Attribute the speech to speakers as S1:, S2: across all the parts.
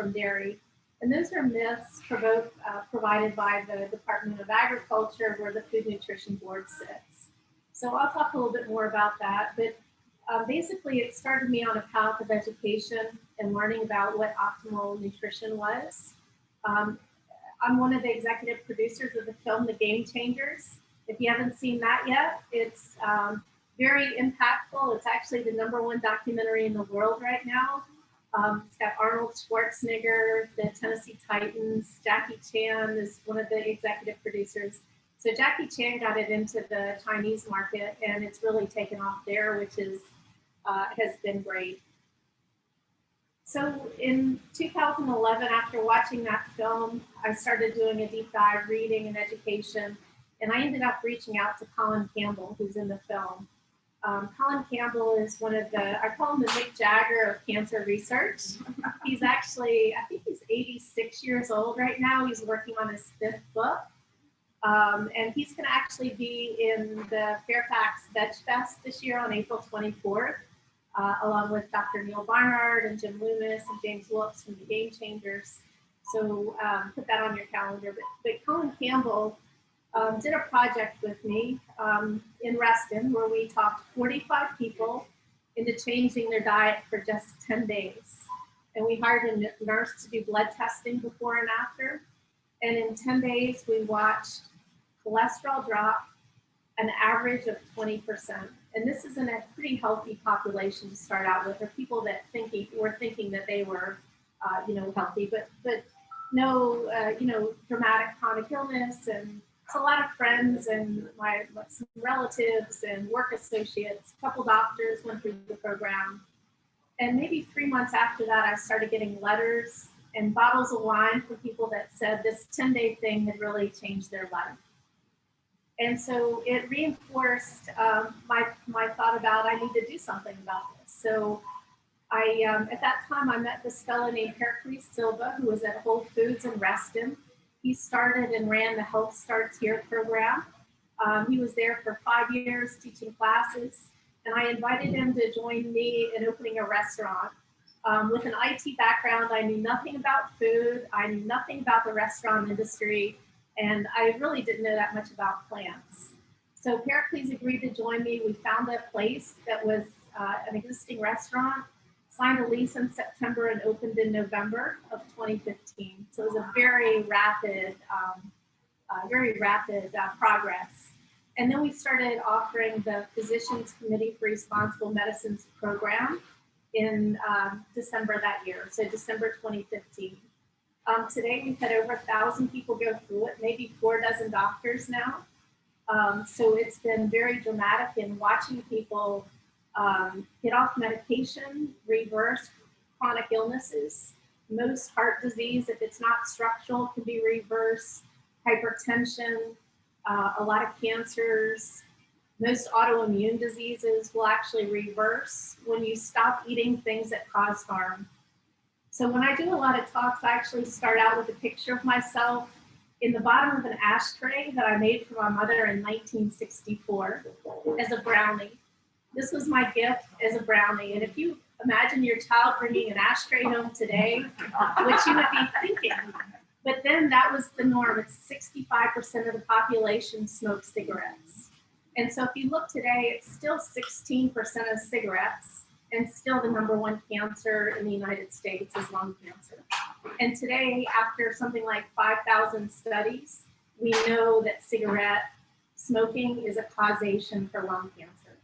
S1: from dairy. And those are myths provided by the Department of Agriculture, where the Food Nutrition Board sits. So I'll talk a little bit more about that. But basically, it started me on a path of education and learning about what optimal nutrition was. I'm one of the executive producers of the film The Game Changers. If you haven't seen that yet, it's very impactful. It's actually the #1 documentary in the world right now. It's got Arnold Schwarzenegger, the Tennessee Titans. Jackie Chan is one of the executive producers. So Jackie Chan got it into the Chinese market, and it's really taken off there, which is has been great. So in 2011, after watching that film, I started doing a deep dive reading and education, and I ended up reaching out to Colin Campbell, who's in the film. Colin Campbell is one of the, I call him the Mick Jagger of cancer research. He's actually, I think he's 86 years old right now. He's working on his 5th book. And he's going to actually be in the Fairfax Veg Fest this year on April 24th, along with Dr. Neil Barnard and Jim Loomis and James Wilkes from the Game Changers. So put that on your calendar. But Colin Campbell did a project with me in Reston, where we talked 45 people into changing their diet for just 10 days. And we hired a nurse to do blood testing before and after. And in 10 days, we watched cholesterol drop an average of 20%. And this is in a pretty healthy population to start out with, or people that were thinking that they were, healthy, but no, dramatic chronic illness. And a lot of friends and some relatives and work associates, a couple doctors went through the program. And maybe 3 months after that, I started getting letters and bottles of wine from people that said this 10-day thing had really changed their life. And so it reinforced my thought about I need to do something about this. So at that time, I met this fellow named Pericles Silva, who was at Whole Foods in Reston. He started and ran the Health Starts Here program. He was there for 5 years teaching classes, and I invited him to join me in opening a restaurant. With an IT background, I knew nothing about food. I knew nothing about the restaurant industry, and I really didn't know that much about plants. So Pericles agreed to join me. We found a place that was an existing restaurant, signed a lease in September, and opened in November of 2015. So it was a very rapid progress. And then we started offering the Physicians Committee for Responsible Medicines program in December that year, so December 2015. Today, we've had over 1,000 people go through it, maybe 4 dozen doctors now. So it's been very dramatic in watching people get off medication, reverse chronic illnesses. Most heart disease, if it's not structural, can be reversed. Hypertension, a lot of cancers. Most autoimmune diseases will actually reverse when you stop eating things that cause harm. So when I do a lot of talks, I actually start out with a picture of myself in the bottom of an ashtray that I made for my mother in 1964 as a brownie. This was my gift as a brownie. And if you imagine your child bringing an ashtray home today, which you would be thinking, but then that was the norm. It's 65% of the population smokes cigarettes. And so if you look today, it's still 16% of cigarettes, and still the #1 cancer in the United States is lung cancer. And today, after something like 5,000 studies, we know that cigarette smoking is a causation for lung cancer.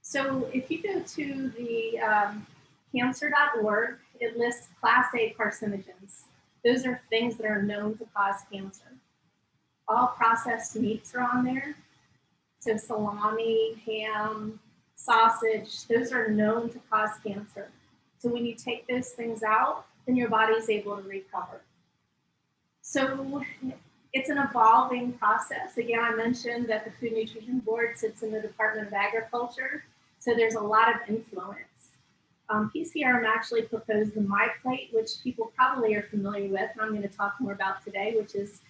S1: So if you go to the cancer.org, it lists Class A carcinogens. Those are things that are known to cause cancer. All processed meats are on there. So salami, ham, sausage, those are known to cause cancer. So when you take those things out, then your body's able to recover. So it's an evolving process. Again, I mentioned that the Food Nutrition Board sits in the Department of Agriculture, so there's a lot of influence. PCRM actually proposed the My Plate, which people probably are familiar with, and I'm going to talk more about today, which is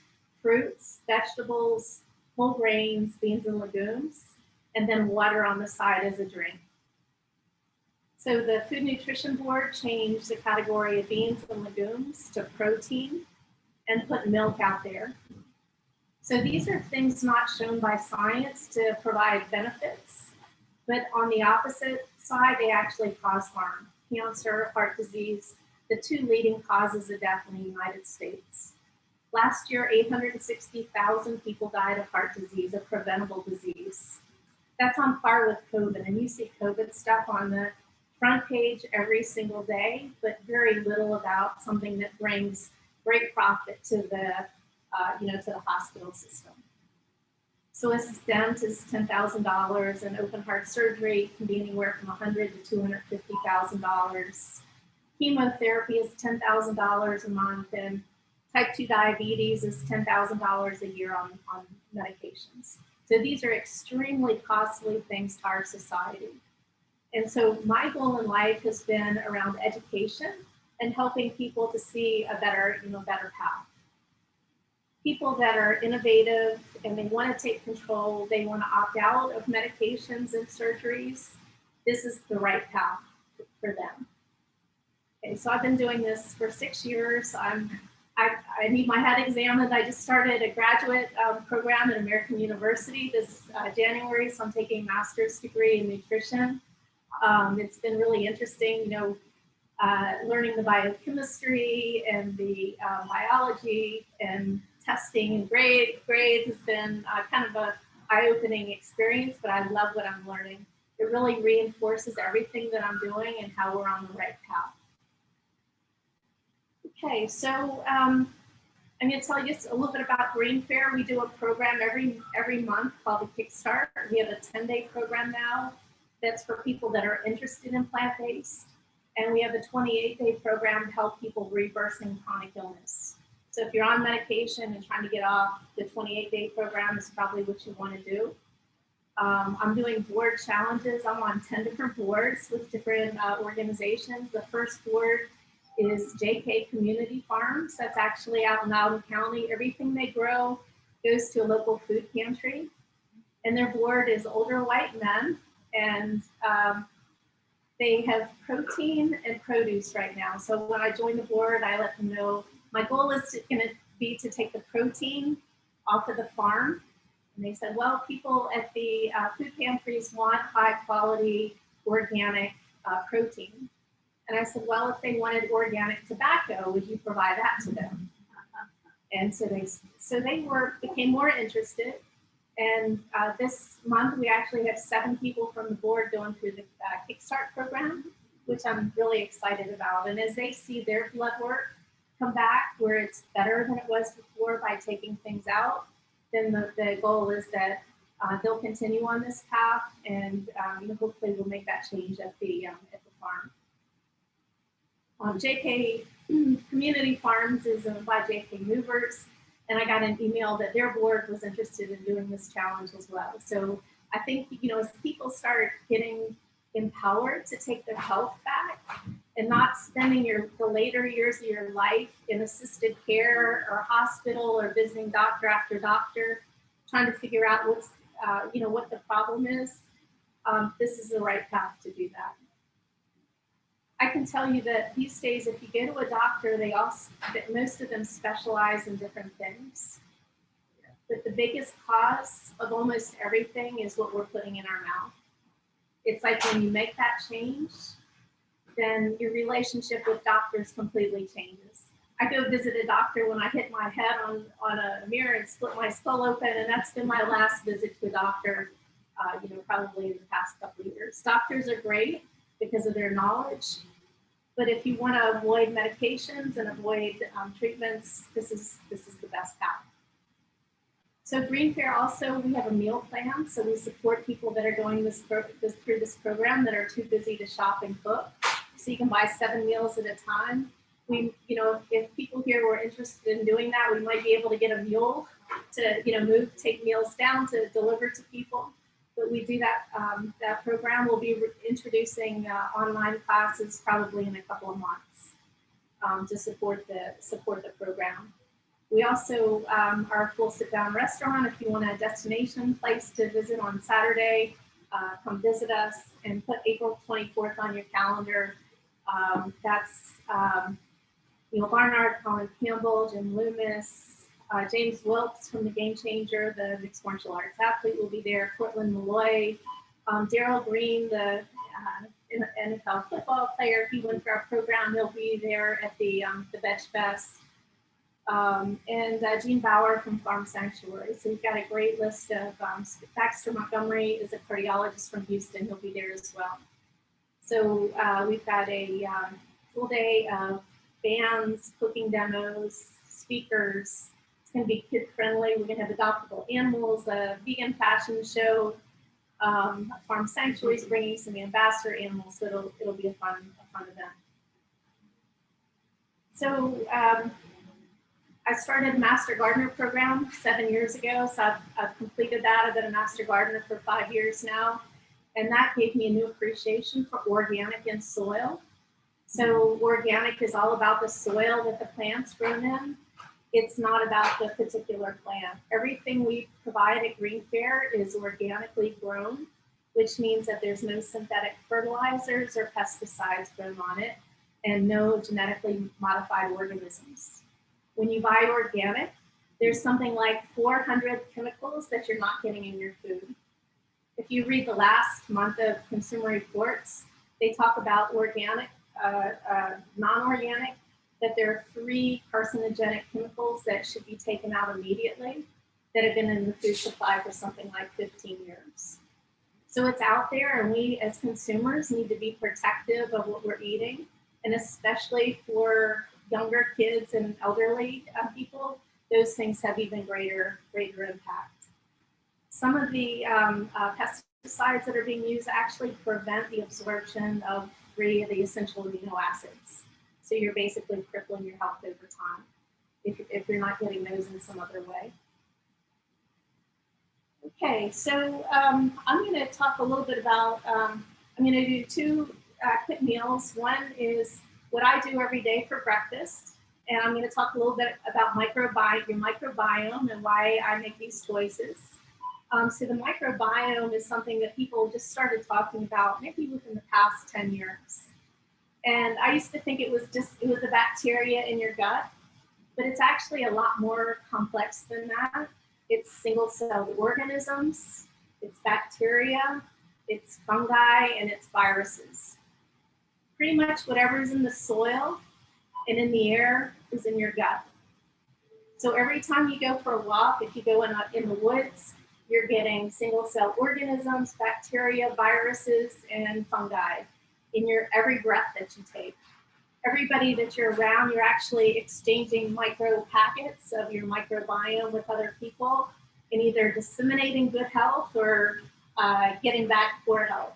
S1: fruits, vegetables, whole grains, beans and legumes, and then water on the side as a drink. So the Food Nutrition Board changed the category of beans and legumes to protein and put milk out there. So these are things not shown by science to provide benefits, but on the opposite side, they actually cause harm. Cancer, heart disease, the two leading causes of death in the United States. Last year, 860,000 people died of heart disease, a preventable disease. That's on par with COVID, and you see COVID stuff on the front page every single day, but very little about something that brings great profit to the, to the hospital system. So a stent is $10,000, and open heart surgery can be anywhere from $100,000 to $250,000. Chemotherapy is $10,000 a month, and type 2 diabetes is $10,000 a year on medications. So these are extremely costly things to our society. And so my goal in life has been around education and helping people to see a better path. People that are innovative and they want to take control, they want to opt out of medications and surgeries, this is the right path for them. Okay, so I've been doing this for 6 years. I need my head examined. I just started a graduate program at American University this January, so I'm taking a master's degree in nutrition. It's been really interesting, learning the biochemistry and the biology and testing and grades has been kind of a eye-opening experience, but I love what I'm learning. It really reinforces everything that I'm doing and how we're on the right path. Okay, so I'm going to tell you just a little bit about Green Fair. We do a program every month called the Kickstart. We have a 10-day program now that's for people that are interested in plant-based. And we have a 28-day program to help people reversing chronic illness. So if you're on medication and trying to get off, the 28-day program is probably what you want to do. I'm doing board challenges. I'm on 10 different boards with different organizations. The first board is JK Community Farms. That's actually out in Loudoun County. Everything they grow goes to a local food pantry. And their board is older white men, and they have protein and produce right now. So when I join the board, I let them know my goal is going to be to take the protein off of the farm. And they said, well, people at the food pantries want high quality organic protein. And I said, well, if they wanted organic tobacco, would you provide that to them? And so they became more interested. And this month, we actually have 7 people from the board going through the Kickstart program, which I'm really excited about. And as they see their blood work come back where it's better than it was before by taking things out, then the goal is that they'll continue on this path, and hopefully we'll make that change at the farm. JK Community Farms is owned by JK Movers, and I got an email that their board was interested in doing this challenge as well. So I think, as people start getting empowered to take their health back and not spending the later years of your life in assisted care or hospital or visiting doctor after doctor, trying to figure out what the problem is, this is the right path to do that. I can tell you that these days, if you go to a doctor, most of them specialize in different things. But the biggest cause of almost everything is what we're putting in our mouth. It's like when you make that change, then your relationship with doctors completely changes. I go visit a doctor when I hit my head on a mirror and split my skull open, and that's been my last visit to a doctor, probably in the past couple of years. Doctors are great because of their knowledge. But if you want to avoid medications and avoid treatments, this is the best path. So Green Fair also, we have a meal plan. So we support people that are going through this program that are too busy to shop and cook. So you can buy 7 meals at a time. If people here were interested in doing that, we might be able to get a mule to, take meals down to deliver to people. But we do that program. We'll be introducing online classes probably in a couple of months to support the program. We also are a full sit-down restaurant. If you want a destination place to visit on Saturday, come visit us, and put April 24th on your calendar. That's Neil Barnard, Colin Campbell, Jim Loomis, James Wilkes from The Game Changer, the mixed martial arts athlete, will be there. Cortland Malloy, Daryl Green, the NFL football player, he went through our program. He'll be there at the Veg Fest. And Gene Bauer from Farm Sanctuary. So we've got a great list of, Baxter Montgomery is a cardiologist from Houston. He'll be there as well. So we've got a full day of bands, cooking demos, speakers. It's going to be kid friendly. We're going to have adoptable animals, a vegan fashion show. Farm Sanctuary is bringing some ambassador animals, so it'll be a fun event. So I started a Master Gardener program 7 years ago, so I've completed that. I've been a Master Gardener for 5 years now, and that gave me a new appreciation for organic and soil. So organic is all about the soil that the plant's grown in. It's not about the particular plant. Everything we provide at Green Fair is organically grown, which means that there's no synthetic fertilizers or pesticides grown on it, and no genetically modified organisms. When you buy organic, there's something like 400 chemicals that you're not getting in your food. If you read the last month of Consumer Reports, they talk about organic, non-organic, that there are 3 carcinogenic chemicals that should be taken out immediately that have been in the food supply for something like 15 years. So it's out there, and we as consumers need to be protective of what we're eating, and especially for younger kids and elderly people, those things have even greater impact. Some of the pesticides that are being used actually prevent the absorption of 3 of the essential amino acids. So you're basically crippling your health over time if you're not getting those in some other way. Okay, so I'm going to talk a little bit about, I'm going to do 2 quick meals. One is what I do every day for breakfast, and I'm going to talk a little bit about your microbiome and why I make these choices. So the microbiome is something that people just started talking about maybe within the past 10 years. And I used to think it was the bacteria in your gut, but it's actually a lot more complex than that. It's single-celled organisms, it's bacteria, it's fungi, and it's viruses. Pretty much whatever's in the soil and in the air is in your gut. So every time you go for a walk, if you go in the woods, you're getting single-celled organisms, bacteria, viruses, and fungi in every breath that you take. Everybody that you're around, you're actually exchanging micro packets of your microbiome with other people and either disseminating good health or getting back poor health.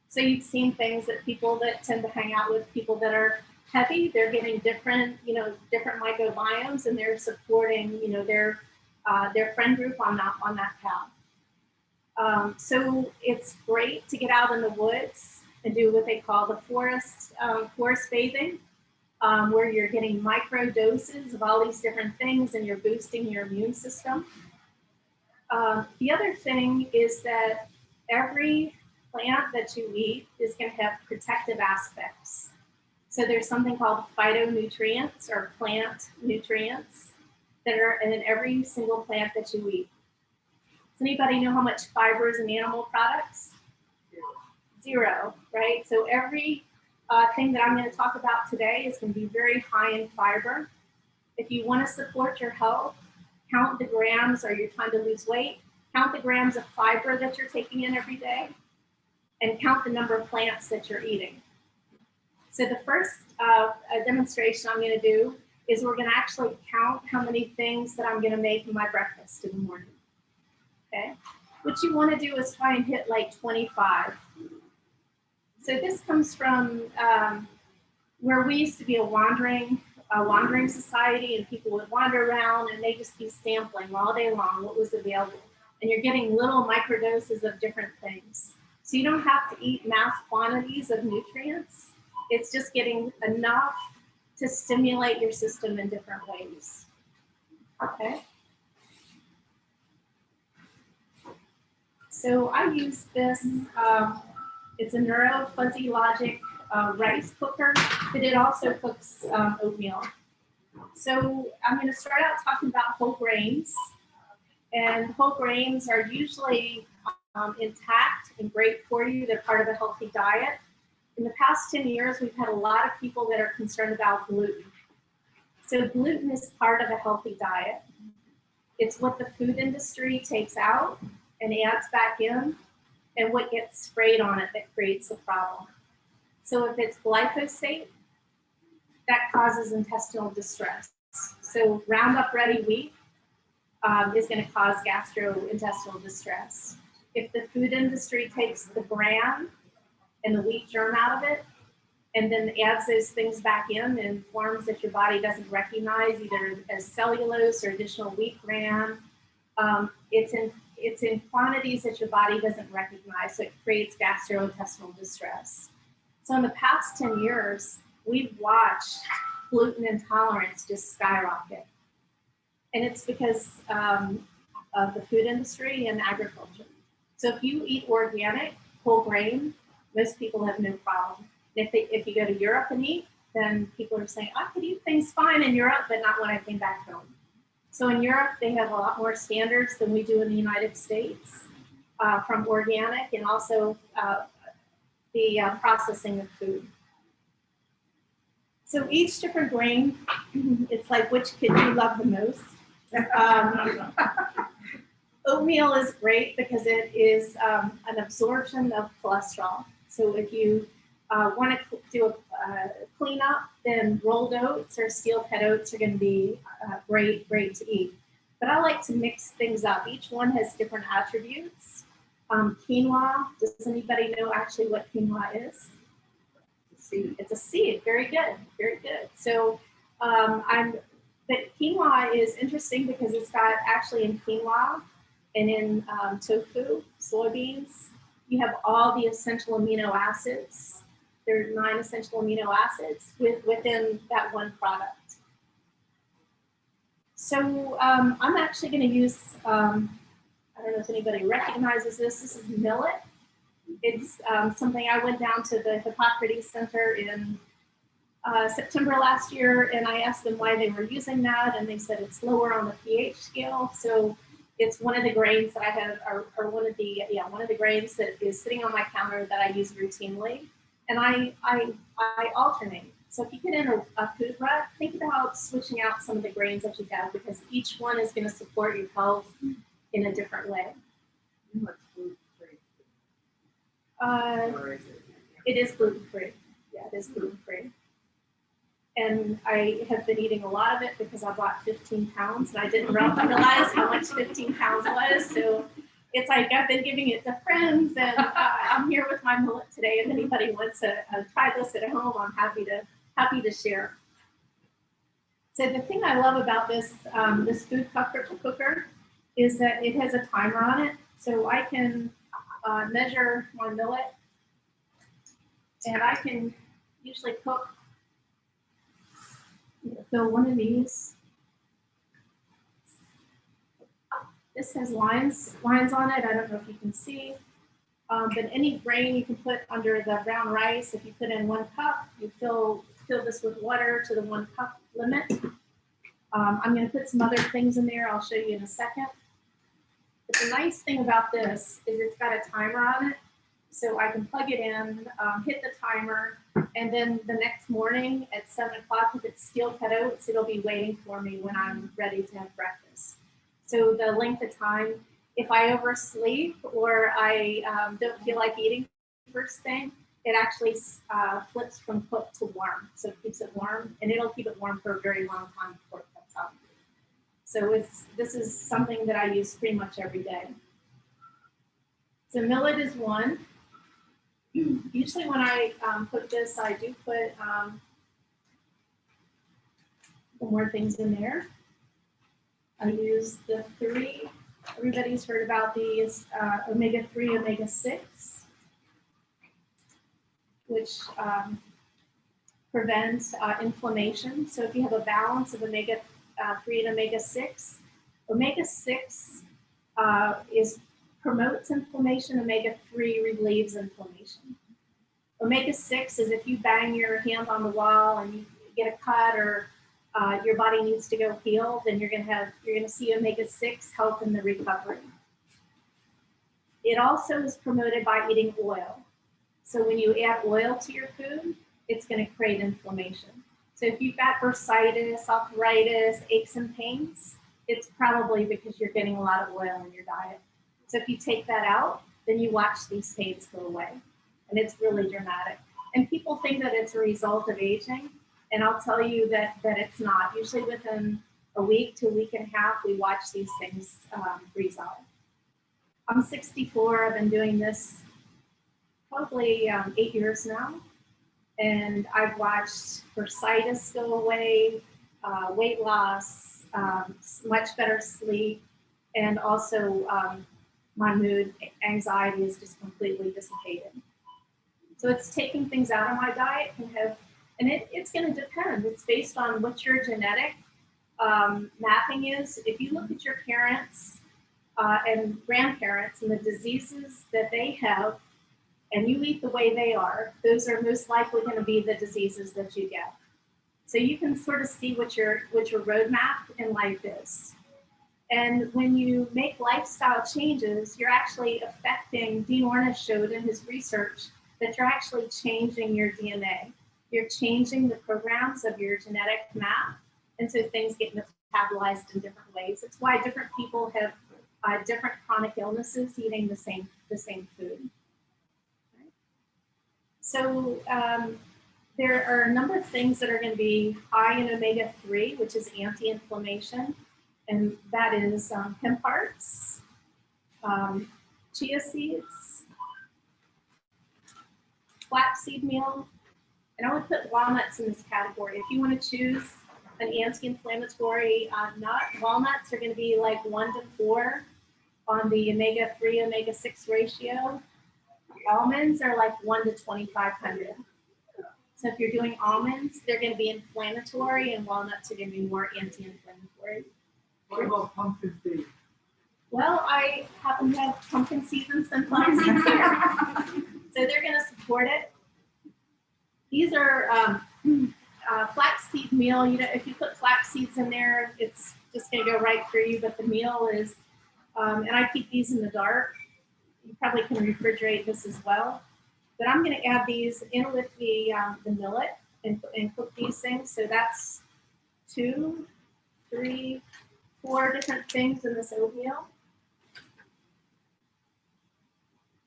S1: So you've seen things that people that tend to hang out with people that are heavy, they're getting different microbiomes, and they're supporting, their friend group on that path. So it's great to get out in the woods and do what they call the forest bathing, where you're getting micro doses of all these different things and you're boosting your immune system. The other thing is that every plant that you eat is going to have protective aspects. So there's something called phytonutrients or plant nutrients that are in every single plant that you eat. Does anybody know how much fiber is in animal products? 0, right? So every thing that I'm going to talk about today is going to be very high in fiber. If you want to support your health, count the grams, or you're trying to lose weight, count the grams of fiber that you're taking in every day, and count the number of plants that you're eating. So the first demonstration I'm going to do is we're going to actually count how many things that I'm going to make in my breakfast in the morning. Okay? What you want to do is try and hit like 25. So this comes from where we used to be a wandering society, and people would wander around and they just be sampling all day long what was available. And you're getting little microdoses of different things. So you don't have to eat mass quantities of nutrients. It's just getting enough to stimulate your system in different ways. Okay. So I use this, it's a Neuro Fuzzy Logic rice cooker, but it also cooks oatmeal. So I'm going to start out talking about whole grains. And whole grains are usually intact and great for you. They're part of a healthy diet. In the past 10 years, we've had a lot of people that are concerned about gluten. So gluten is part of a healthy diet. It's what the food industry takes out and adds back in, and what gets sprayed on it that creates the problem. So if it's glyphosate, that causes intestinal distress. So Roundup Ready wheat is going to cause gastrointestinal distress. If the food industry takes the bran and the wheat germ out of it, and then adds those things back in forms that your body doesn't recognize, either as cellulose or additional wheat bran, it's in quantities that your body doesn't recognize, so it creates gastrointestinal distress. So in the past 10 years, we've watched gluten intolerance just skyrocket. And it's because of the food industry and agriculture. So if you eat organic, whole grain, most people have no problem. If you go to Europe and eat, then people are saying, I could eat things fine in Europe, but not when I came back home. So in Europe, they have a lot more standards than we do in the United States from organic and also the processing of food. So each different grain, it's like which kid you love the most. Oatmeal is great because it is an absorption of cholesterol. So if you want to do a cleanup, then rolled oats or steel cut oats are going to be great to eat. But I like to mix things up. Each one has different attributes. Quinoa, does anybody know actually what quinoa is? It's a seed. Very good. So but quinoa is interesting because it's got actually in quinoa and in tofu, soybeans, you have all the essential amino acids. There are 9 essential amino acids within that one product. So I'm actually going to use, I don't know if anybody recognizes this. This is millet. It's something I went down to the Hippocrates Center in September last year, and I asked them why they were using that, and they said it's lower on the pH scale. So it's one of the grains that I have, or one of the grains that is sitting on my counter that I use routinely, and I alternate. So if you get in a food rut, think about switching out some of the grains that you have because each one is going to support your health in a different way. It is gluten-free. Yeah, it is gluten-free. And I have been eating a lot of it because I bought 15 pounds and I didn't realize how much 15 pounds was. So it's like I've been giving it to friends, and I'm here with my millet today. If anybody wants to try this at home, I'm happy to share. So the thing I love about this food cooker is that it has a timer on it, so I can measure my millet, and I can usually cook. Fill one of these. This has lines on it. I don't know if you can see, but any grain you can put under the brown rice. If you put in 1 cup, you fill this with water to the 1 cup limit. I'm going to put some other things in there. I'll show you in a second. But the nice thing about this is it's got a timer on it, so I can plug it in, hit the timer, and then the next morning at 7 o'clock, if it's steel cut oats, it'll be waiting for me when I'm ready to have breakfast. So the length of time, if I oversleep or I don't feel like eating first thing, it actually flips from cooked to warm. So it keeps it warm, and it'll keep it warm for a very long time before it cuts out. So this is something that I use pretty much every day. So millet is 1. Usually when I put this, I do put more things in there. I use the 3. Everybody's heard about these omega-3, omega-6, which prevent inflammation. So if you have a balance of omega-3 and omega-6, omega-6 is promotes inflammation. Omega-3 relieves inflammation. Omega-6 is if you bang your hand on the wall and you get a cut or your body needs to go heal, then you're gonna see omega-6 help in the recovery. It also is promoted by eating oil. So when you add oil to your food, it's gonna create inflammation. So if you've got bursitis, arthritis, aches and pains, it's probably because you're getting a lot of oil in your diet. So if you take that out, then you watch these pains go away. And it's really dramatic. And people think that it's a result of aging. And I'll tell you that it's not. Usually within a week to a week and a half, we watch these things resolve. I'm 64. I've been doing this probably 8 years now. And I've watched bursitis go away, weight loss, much better sleep, and also my mood, anxiety is just completely dissipated. So it's taking things out of my diet and it's going to depend. It's based on what your genetic mapping is. If you look at your parents and grandparents and the diseases that they have, and you eat the way they are, those are most likely going to be the diseases that you get. So you can sort of see what your roadmap in life is. And when you make lifestyle changes, you're actually affecting, Dean Ornish showed in his research that you're actually changing your DNA. You're changing the programs of your genetic map, and so things get metabolized in different ways. It's why different people have different chronic illnesses eating the same food. Okay. So there are a number of things that are going to be high in omega-3, which is anti-inflammation, and that is hemp hearts, chia seeds, flaxseed meal, and I would put walnuts in this category. If you want to choose an anti-inflammatory nut, walnuts are going to be like 1 to 4 on the omega-3, omega-6 ratio. Almonds are like 1 to 2,500. So if you're doing almonds, they're going to be inflammatory, and walnuts are going to be more anti-inflammatory.
S2: What about pumpkin seeds?
S1: Well, I happen to have pumpkin seeds and sunflower seeds here. So they're going to support it. These are flaxseed meal. You know, if you put flax seeds in there, it's just going to go right through you. But the meal is, and I keep these in the dark. You probably can refrigerate this as well. But I'm going to add these in with the millet and cook these things. So that's 2, 3, 4 different things in this oatmeal.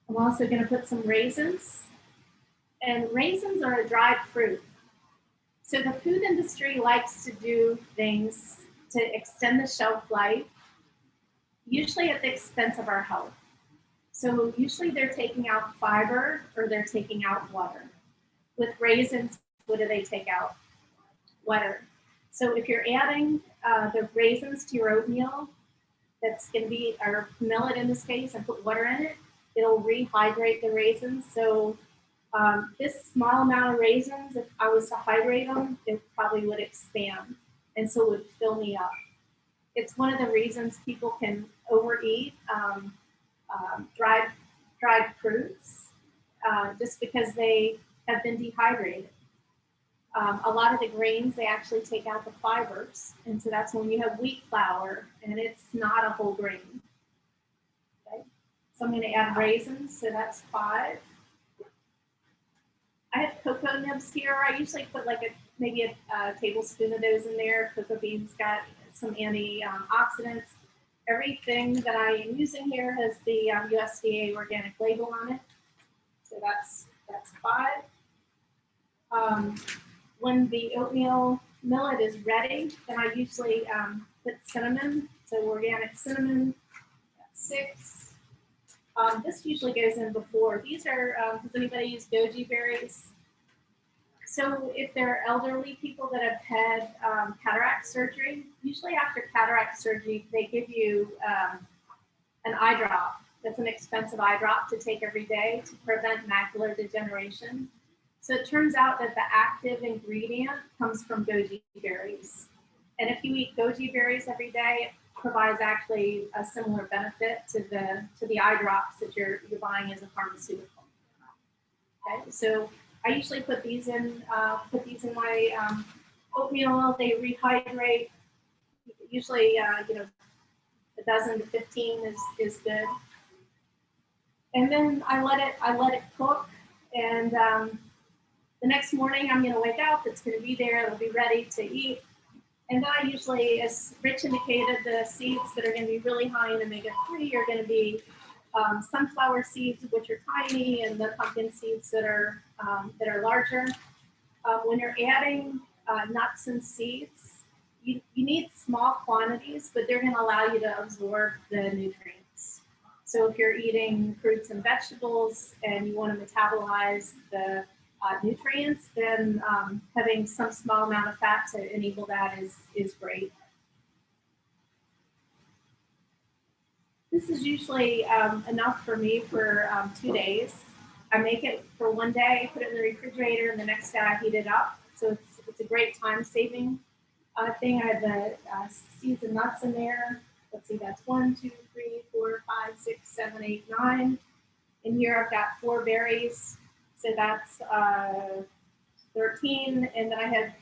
S1: I'm also going to put some raisins. And raisins are a dried fruit. So the food industry likes to do things to extend the shelf life, usually at the expense of our health. So usually they're taking out fiber or they're taking out water. With raisins, what do they take out? Water. So if you're adding the raisins to your oatmeal, that's going to be, or millet in this case, and put water in it, it'll rehydrate the raisins. So this small amount of raisins, if I was to hydrate them, it probably would expand, and so it would fill me up. It's one of the reasons people can overeat dried fruits just because they have been dehydrated. A lot of the grains, they actually take out the fibers, and so that's when you have wheat flour, and it's not a whole grain. Okay, so I'm going to add raisins, so that's 5. I have cocoa nibs here. I usually put like maybe a tablespoon of those in there. Cocoa beans got some antioxidants. Everything that I am using here has the USDA organic label on it. So that's 5. When the oatmeal millet is ready, then I usually put cinnamon. So organic cinnamon, that's 6. This usually goes in before. These are, does anybody use Goji Berries? So if there are elderly people that have had cataract surgery, usually after cataract surgery, they give you an eye drop. That's an expensive eye drop to take every day to prevent macular degeneration. So it turns out that the active ingredient comes from goji berries. And if you eat goji berries every day, provides actually a similar benefit to the eye drops that you're buying as a pharmaceutical. Okay, so I usually put these in my oatmeal. They rehydrate. Usually, a dozen to 15 is good. And then I let it cook. And the next morning, I'm going to wake up. It's going to be there. It'll be ready to eat. And then I usually, as Rich indicated, the seeds that are going to be really high in omega-3 are going to be sunflower seeds, which are tiny, and the pumpkin seeds that are larger. When you're adding nuts and seeds, you need small quantities, but they're going to allow you to absorb the nutrients. So if you're eating fruits and vegetables and you want to metabolize the nutrients, then having some small amount of fat to enable that is great. This is usually enough for me for 2 days. I make it for 1 day, put it in the refrigerator, and the next day I heat it up. So it's a great time-saving thing. I have the seeds and nuts in there. Let's see, that's 1, 2, 3, 4, 5, 6, 7, 8, 9. In here I've got 4 berries, so that's 13, and then I have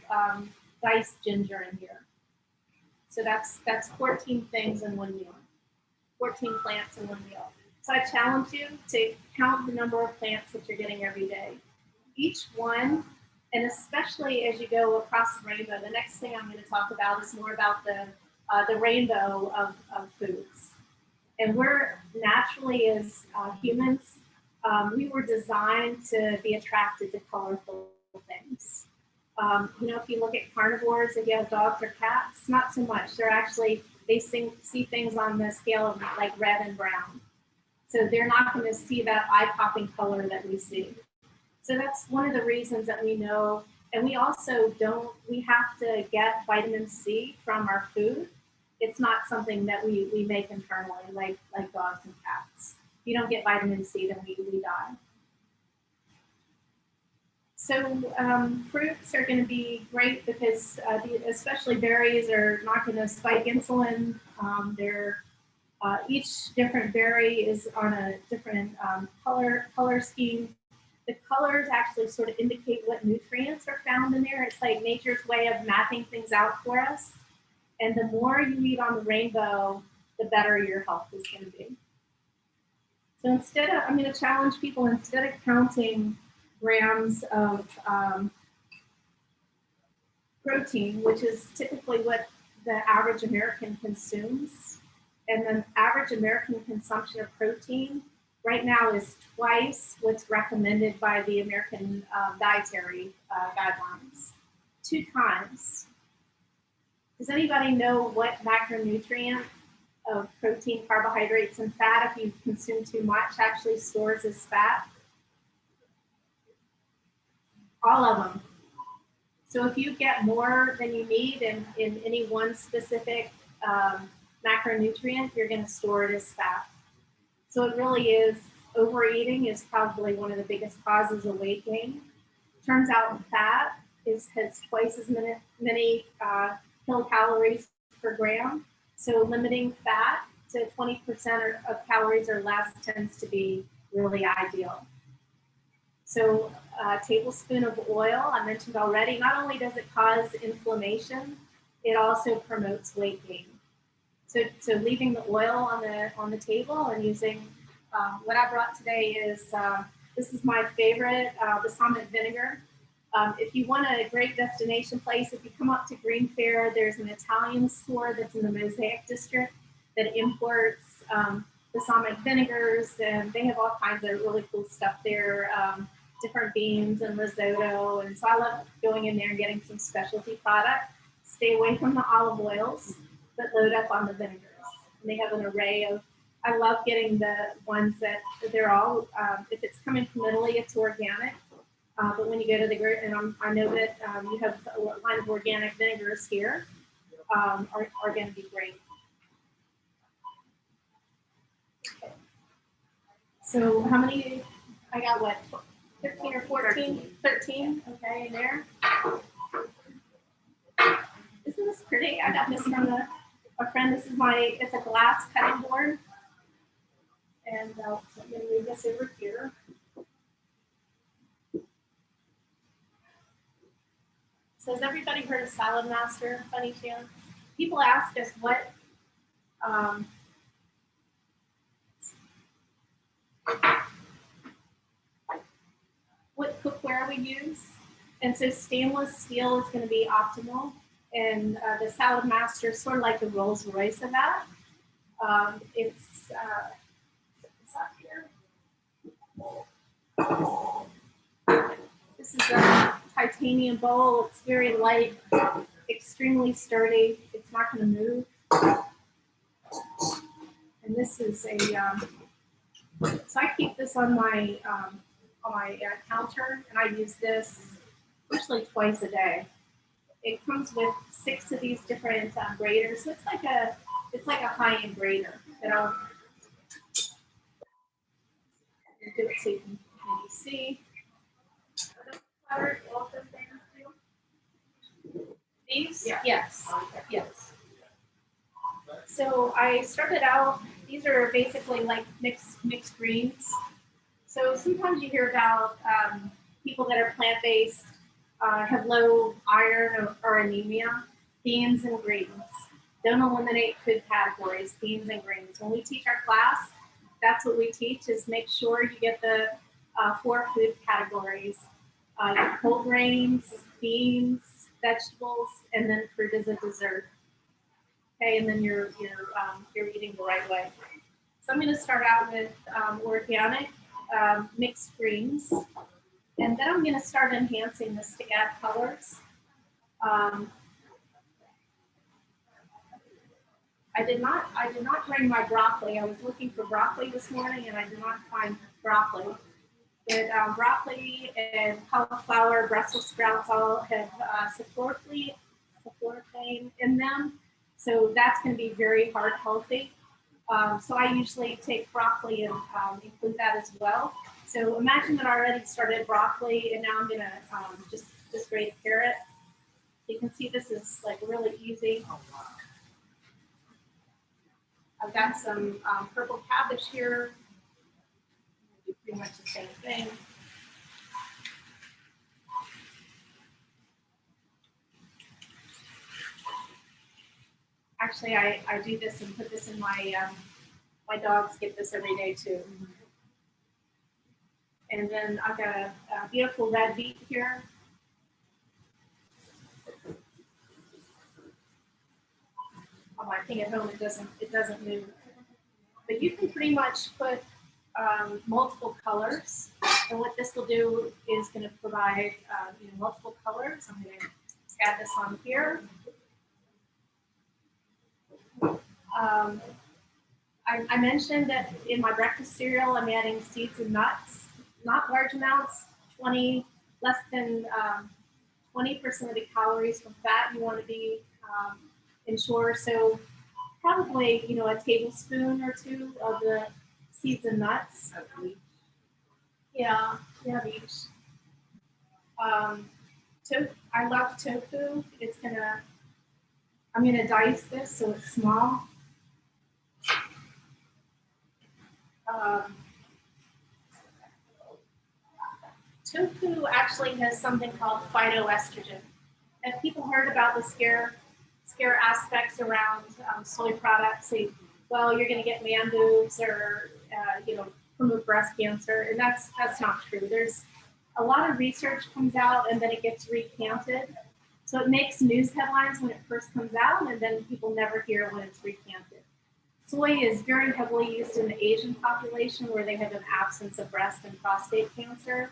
S1: diced ginger in here. So that's 14 things in one meal, 14 plants in one meal. So I challenge you to count the number of plants that you're getting every day. Each one, and especially as you go across the rainbow, the next thing I'm going to talk about is more about the rainbow of foods. And we're naturally, as humans, we were designed to be attracted to colorful things. If you look at carnivores, if you have dogs or cats, not so much. They see things on the scale of like red and brown. So they're not going to see that eye-popping color that we see. So that's one of the reasons that we know, and we also we have to get vitamin C from our food. It's not something that we make internally like dogs and cats. If you don't get vitamin C, then we die. So fruits are going to be great because especially berries are not going to spike insulin. Each different berry is on a different color scheme. The colors actually sort of indicate what nutrients are found in there. It's like nature's way of mapping things out for us. And the more you eat on the rainbow, the better your health is going to be. So I'm going to challenge people, instead of counting grams of protein, which is typically what the average American consumes, and the average American consumption of protein right now is twice what's recommended by the American dietary guidelines. 2 times. Does anybody know what macronutrient of protein, carbohydrates, and fat, if you consume too much, actually stores as fat? All of them. So if you get more than you need in any one specific macronutrient, you're going to store it as fat. So it really is, overeating is probably one of the biggest causes of weight gain. Turns out fat has twice as many kilocalories per gram. So limiting fat to 20% of calories or less tends to be really ideal. So a tablespoon of oil, I mentioned already, not only does it cause inflammation, it also promotes weight gain. So leaving the oil on the table and using what I brought today is, this is my favorite, the Salmon Vinegar. If you want a great destination place, if you come up to Green Fair, there's an Italian store that's in the Mosaic District that imports the Salmon Vinegars, and they have all kinds of really cool stuff there, different beans and risotto. And so I love going in there and getting some specialty product. Stay away from the olive oils, but load up on the vinegars. And they have an array of, I love getting the ones that they're all, if it's coming from Italy, it's organic. But when you go to the, and I know that you have a line of organic vinegars here, are going to be great. Okay. So how many, I got what, 13 or 14? 13, okay, in there. Isn't this pretty? I got this from the a friend, this is it's a glass cutting board. And so I'm going to move this over here. So has everybody heard of Salad Master, funny chance? People ask us what cookware we use. And so stainless steel is going to be optimal. And the Salad Master is sort of like the Rolls Royce of that. It's up here. This is a titanium bowl. It's very light, extremely sturdy. It's not going to move. And this is so I keep this on my counter, and I use this usually twice a day. It comes with 6 of these different graters. So it's like a high-end grater. I'll do it so you can maybe see. These? Yeah. Yes. Yes. So I started out, these are basically like mixed greens. So sometimes you hear about people that are plant-based, have low iron or anemia. Beans and greens. Don't eliminate food categories, beans and greens. When we teach our class, that's what we teach, is make sure you get the 4 food categories. Your whole grains, beans, vegetables, and then fruit as a dessert. Okay, and then you're eating the right way. So I'm going to start out with organic mixed greens, and then I'm going to start enhancing this to add colors. I did not bring my broccoli. I was looking for broccoli this morning, and I did not find broccoli. But broccoli and cauliflower, Brussels sprouts all have citrulline in them, so that's going to be very heart healthy. So I usually take broccoli and include that as well. So imagine that I already started broccoli, and now I'm going to just grate a carrot. You can see this is like really easy. I've got some purple cabbage here. Do pretty much the same thing. Actually, I do this and put this in my my dogs get this every day too. And then I've got a beautiful red beet here. On my thing at home, it doesn't move. But you can pretty much put multiple colors, and what this will do is going to provide multiple colors. I'm going to add this on here. I mentioned that in my breakfast cereal, I'm adding seeds and nuts, not large amounts, less than 20% of the calories from fat you want to be ensure. So probably, a tablespoon or 2 of the seeds and nuts. Yeah, each. I love tofu. I'm gonna dice this so it's small. Tofu actually has something called phytoestrogen. Have people heard about the scare aspects around soy products? Say, well, you're going to get man boobs or promote breast cancer, and that's not true. There's a lot of research comes out and then it gets recanted. So it makes news headlines when it first comes out, and then people never hear when it's recanted. Soy is very heavily used in the Asian population where they have an absence of breast and prostate cancer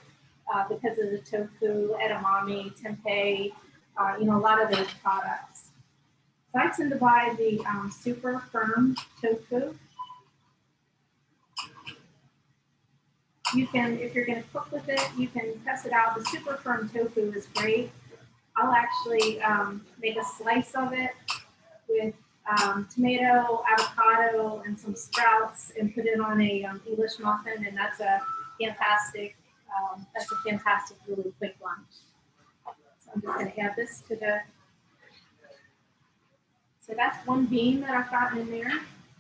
S1: because of the tofu, edamame, tempeh, a lot of those products. So I tend to buy the super firm tofu. You can, if you're going to cook with it, you can press it out. The super firm tofu is great. I'll actually make a slice of it with tomato, avocado, and some sprouts, and put it on a English muffin, and that's a fantastic really quick lunch. So I'm just going to add this to the So that's one bean that I've gotten in there.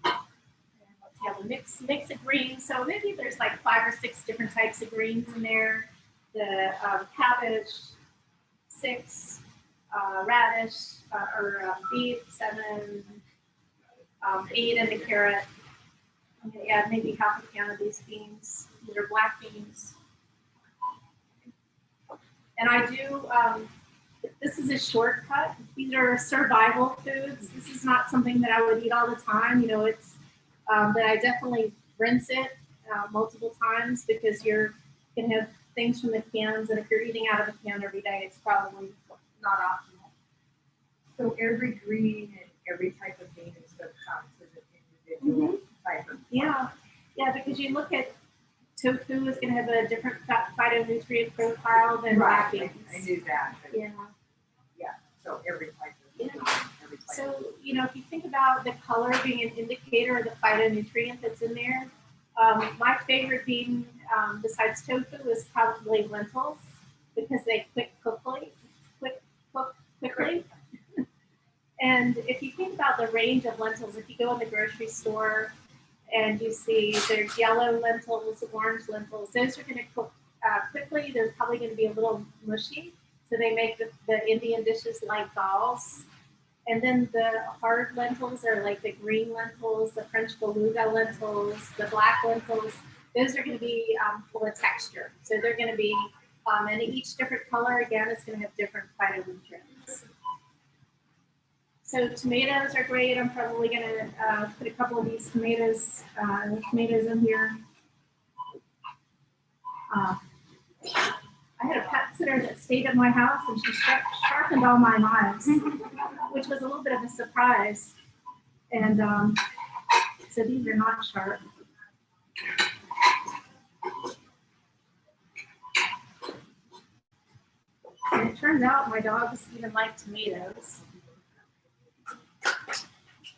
S1: And let's have a mix of greens. So maybe there's like 5 or 6 different types of greens in there. The cabbage, 6, radish, beet, 7, 8 in the carrot. I'm going to add maybe half a can of these beans. These are black beans. And I do, this is a shortcut. These are survival foods. This is not something that I would eat all the time. You know, it's, but I definitely rinse it multiple times because you're going to have things from the cans. And if you're eating out of a can every day, it's probably not optimal.
S2: So every green and every type of bean is what counts as an individual type of.
S1: Yeah, because you look at tofu is going to have a different phytonutrient profile than black beans.
S2: I knew that.
S1: Yeah.
S2: So every type of bean, every type.
S1: So, you know, if you think about the color being an indicator of the phytonutrient that's in there, my favorite bean besides tofu is probably lentils because they cook quickly. And if you think about the range of lentils, if you go in the grocery store and you see there's yellow lentils, orange lentils, those are going to cook quickly. They're probably going to be a little mushy. So they make the Indian dishes like dals. And then the hard lentils are like the green lentils, the French beluga lentils, the black lentils. Those are going to be full of texture. So they're going to be, and each different color, again, is going to have different phytonutrients. So tomatoes are great. I'm probably going to put a couple of these tomatoes in here. I had a pet sitter that stayed at my house and she sharpened all my knives, which was a little bit of a surprise. And so these are not sharp. And it turns out my dogs even like tomatoes.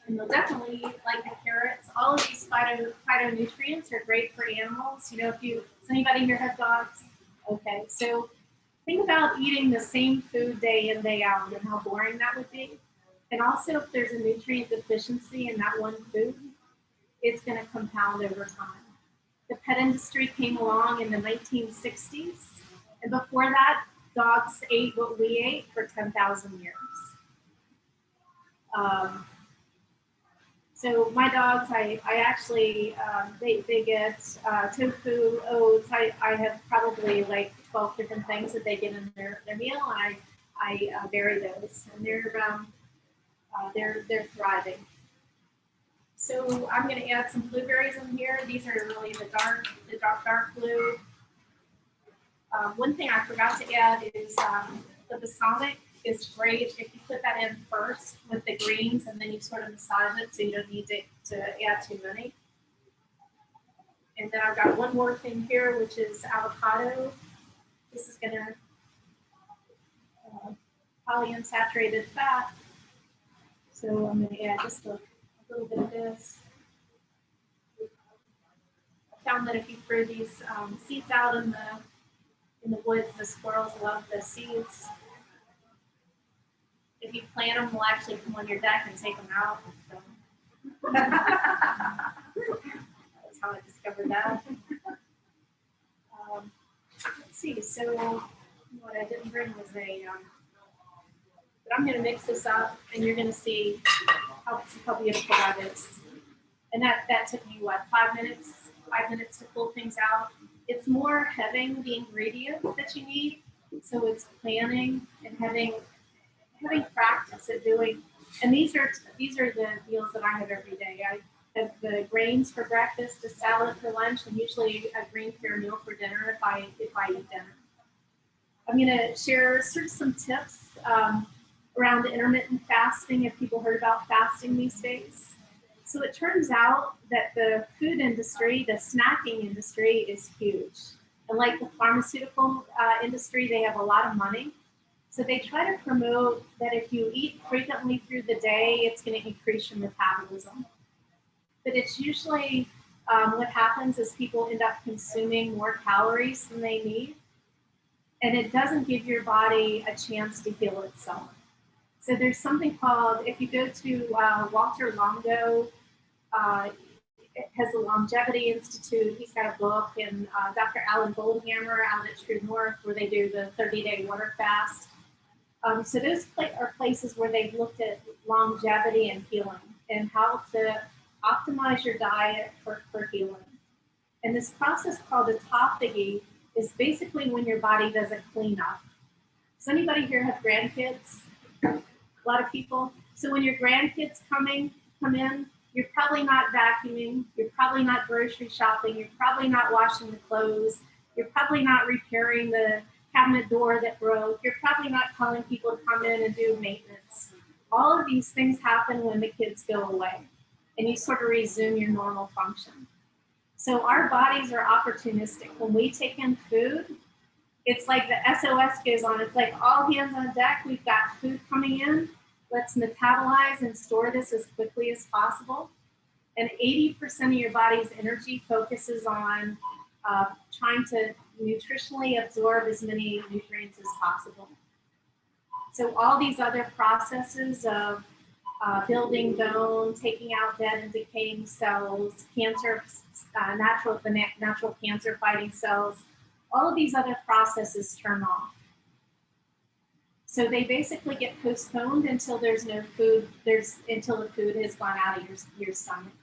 S1: And they'll definitely like the carrots. All of these phytonutrients are great for animals. You know, does anybody here have dogs? Okay, so think about eating the same food day in, day out and how boring that would be. And also if there's a nutrient deficiency in that one food, it's going to compound over time. The pet industry came along in the 1960s. And before that, dogs ate what we ate for 10,000 years. So my dogs, I actually, they get tofu, oats. I have probably like 12 different things that they get in their meal, and I vary those, and they're thriving. So I'm going to add some blueberries in here. These are really the dark blue. One thing I forgot to add is the balsamic is great if you put that in first with the greens and then you sort of massage it so you don't need to add too many. And then I've got one more thing here, which is avocado. This is going to polyunsaturated fat. So I'm going to add just a little bit of this. I found that if you throw these seeds out in the woods, the squirrels love the seeds. If you plant them, we'll actually come on your deck and take them out. So. That's how I discovered that. Let's see. So what I didn't bring was but I'm going to mix this up, and you're going to see how beautiful that is. And that took me, what, 5 minutes? 5 minutes to pull things out. It's more having the ingredients that you need. So it's planning and having practice at doing, and these are the meals that I have every day. I have the grains for breakfast, the salad for lunch, and usually a green fair meal for dinner if I eat dinner. I'm going to share sort of some tips around intermittent fasting if people heard about fasting these days. So it turns out that the food industry, the snacking industry is huge. And like the pharmaceutical industry, they have a lot of money. So they try to promote that if you eat frequently through the day, it's going to increase your metabolism. But it's usually what happens is people end up consuming more calories than they need. And it doesn't give your body a chance to heal itself. So there's something called, if you go to Walter Longo, it has the Longevity Institute. He's got a book, and Dr. Alan Goldhammer out at True North, where they do the 30-day water fast. So those are places where they've looked at longevity and healing and how to optimize your diet for healing. And this process called autophagy is basically when your body does a cleanup. Does anybody here have grandkids? A lot of people. So when your grandkids come in, you're probably not vacuuming, you're probably not grocery shopping, you're probably not washing the clothes, you're probably not repairing the cabinet door that broke, you're probably not calling people to come in and do maintenance. All of these things happen when the kids go away and you sort of resume your normal function. So our bodies are opportunistic. When we take in food, it's like the SOS goes on. It's like all hands on deck. We've got food coming in. Let's metabolize and store this as quickly as possible. And 80% of your body's energy focuses on trying to nutritionally absorb as many nutrients as possible. So all these other processes of building bone, taking out dead and decaying cells, cancer, natural cancer fighting cells, all of these other processes turn off. So they basically get postponed until there's no food, until the food has gone out of your stomach.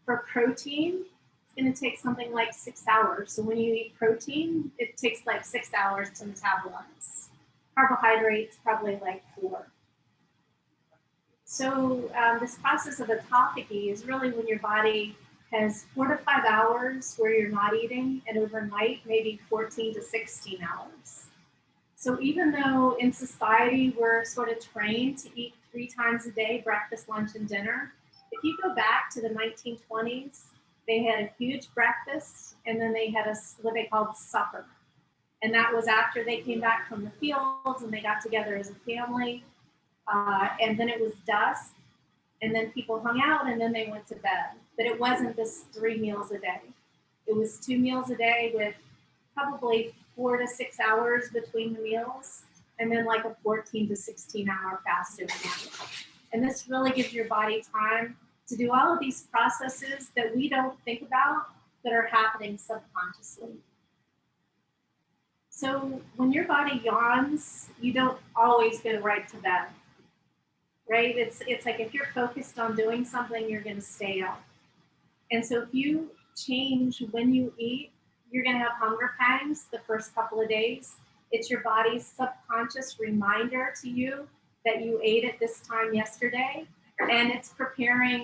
S1: For protein, it's going to take something like 6 hours. So when you eat protein, it takes like 6 hours to metabolize. Carbohydrates, probably like 4. So this process of autophagy is really when your body has 4 to 5 hours where you're not eating, and overnight, maybe 14 to 16 hours. So even though in society we're sort of trained to eat 3 times a day, breakfast, lunch, and dinner, if you go back to the 1920s, they had a huge breakfast, and then they had what they called supper. And that was after they came back from the fields and they got together as a family. And then it was dusk, and then people hung out, and then they went to bed. But it wasn't this 3 meals a day. It was 2 meals a day with probably 4 to 6 hours between the meals, and then like a 14 to 16 hour fast overnight. And this really gives your body time to do all of these processes that we don't think about that are happening subconsciously. So when your body yawns, you don't always go right to bed, right? It's like if you're focused on doing something, you're going to stay up. And so if you change when you eat, you're going to have hunger pangs the first couple of days. It's your body's subconscious reminder to you that you ate at this time yesterday, and it's prepared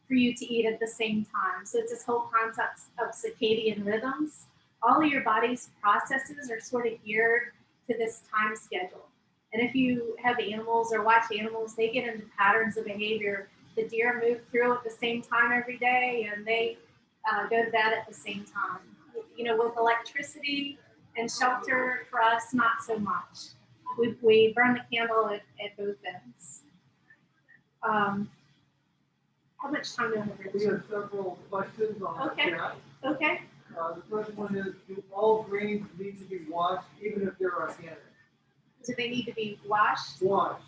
S1: for you to eat at the same time. So it's this whole concept of circadian rhythms. All of your body's processes are sort of geared to this time schedule. And if you have animals or watch animals, they get into patterns of behavior. The deer move through at the same time every day, and they go to bed at the same time. You know, with electricity and shelter, for us, not so much. We burn the candle at both ends. How much time do I have?
S3: We have several questions on the chat.
S1: Okay.
S3: The first one is, do all grains need to be washed, even if they're organic?
S1: Do they need to be washed?
S3: Washed.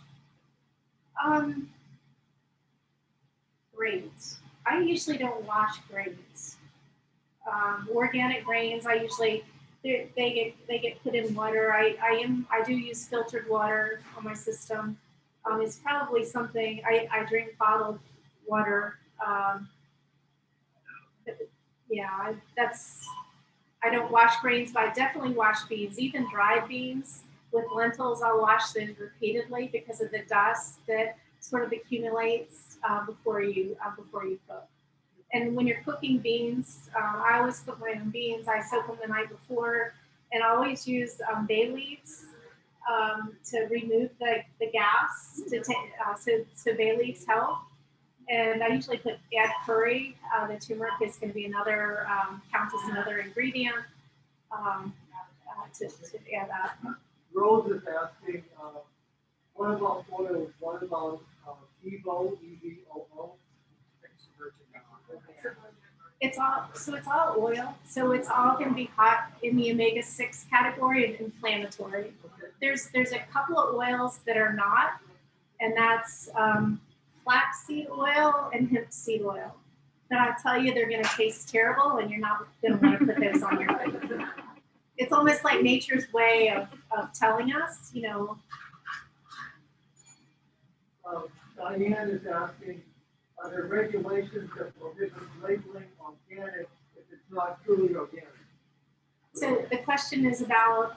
S1: Grains. I usually don't wash grains. Organic grains, I usually they get put in water. I do use filtered water on my system. It's probably something I drink bottled water. I don't wash grains, but I definitely wash beans, even dried beans. With lentils, I'll wash them repeatedly because of the dust that sort of accumulates before you cook. And when you're cooking beans, I always cook my own beans. I soak them the night before, and I always use bay leaves to remove the gas. So bay leaves help. And I usually add curry. The turmeric is going to be another count as another ingredient to add that.
S3: Rose is asking, what about oil? What about EVO, EVOO?
S1: It's all oil. So it's all going to be hot in the omega-6 category and inflammatory.
S3: Okay.
S1: there's a couple of oils that are not, and that's flaxseed oil and hemp seed oil. But I'll tell you, they're going to taste terrible, and you're not going to want to put those on your food. It's almost like nature's way of telling us, you know.
S3: Diane is asking, are there regulations that prohibit labeling organic if it's not truly organic?
S1: So the question is about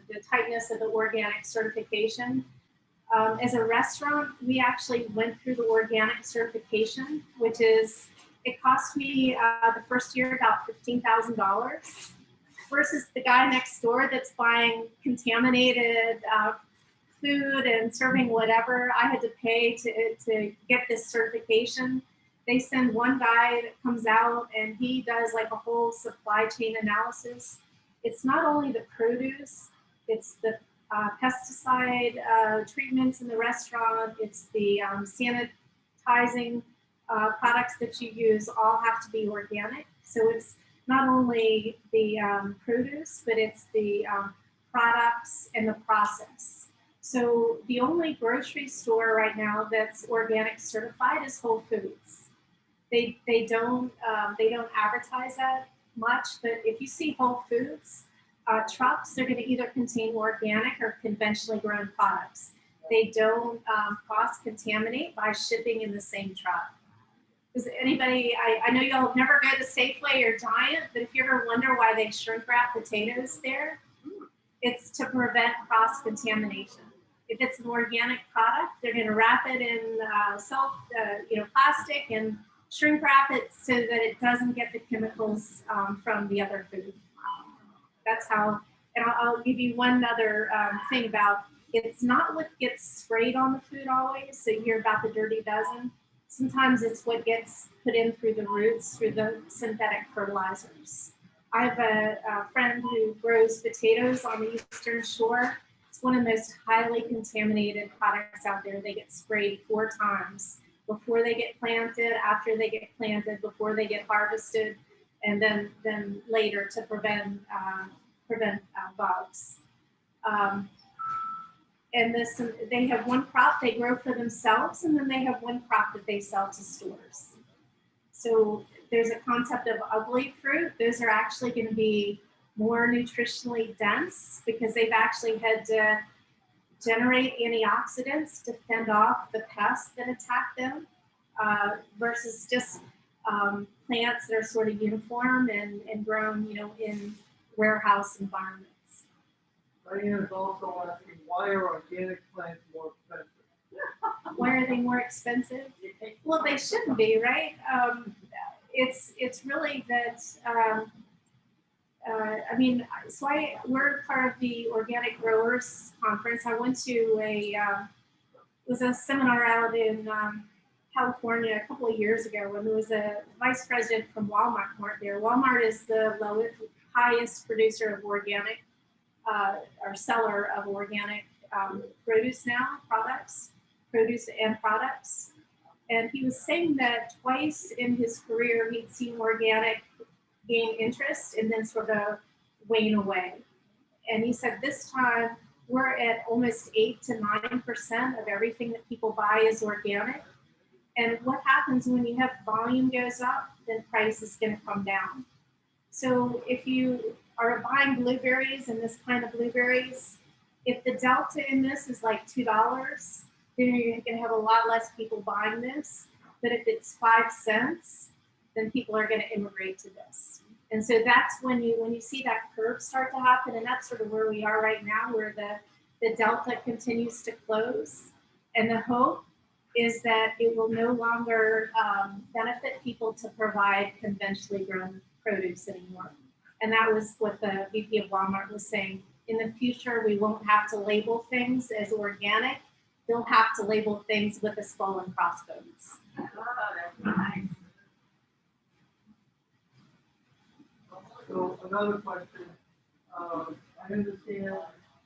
S1: the tightness of the organic certification. As a restaurant, we actually went through the organic certification, which is, it cost me the first year about $15,000 versus the guy next door that's buying contaminated food and serving whatever. I had to pay to get this certification. They send one guy that comes out and he does like a whole supply chain analysis. It's not only the produce, it's the pesticide treatments in the restaurant, it's the sanitizing products that you use, all have to be organic. So it's not only the produce, but it's the products and the process. So the only grocery store right now that's organic certified is Whole Foods. They don't advertise that much, but if you see Whole Foods trucks, they're going to either contain organic or conventionally grown products. They don't cross-contaminate by shipping in the same truck. Does anybody, I know y'all never go to Safeway or Giant, but if you ever wonder why they shrink wrap potatoes there, it's to prevent cross-contamination. If it's an organic product, they're going to wrap it in plastic and shrink wrap it so that it doesn't get the chemicals from the other food. That's how, and I'll give you one other thing about, it's not what gets sprayed on the food always, so you hear about the dirty dozen. Sometimes it's what gets put in through the roots, through the synthetic fertilizers. I have a friend who grows potatoes on the Eastern Shore. It's one of the most highly contaminated products out there. They get sprayed 4 times before they get planted, after they get planted, before they get harvested, and then later to prevent bugs. And they have one crop they grow for themselves, and then they have one crop that they sell to stores. So there's a concept of ugly fruit. Those are actually going to be more nutritionally dense because they've actually had to generate antioxidants to fend off the pests that attack them versus just plants that are sort of uniform and grown, in warehouse environments.
S3: Diane is also asking, why are organic plants more expensive?
S1: Why are they more expensive? Well, they shouldn't be, right? It's really that. We're part of the Organic Growers Conference. I went to it was a seminar out in California a couple of years ago when there was a vice president from Walmart there. Walmart is the highest producer of organic or seller of organic produce and products. And he was saying that twice in his career he'd seen organic gain interest and then sort of wane away. And he said this time we're at almost 8 to 9% of everything that people buy is organic. And what happens when you have volume goes up, then price is going to come down. So if you are buying blueberries and this kind of blueberries, if the delta in this is like $2, then you're going to have a lot less people buying this. But if it's 5 cents, then people are going to immigrate to this. And so that's when you see that curve start to happen, and that's sort of where we are right now, where the delta continues to close. And the hope is that it will no longer benefit people to provide conventionally grown produce anymore. And that was what the VP of Walmart was saying. In the future, we won't have to label things as organic. They'll have to label things with the skull and crossbones.
S2: Oh, that's nice.
S3: So another question, I understand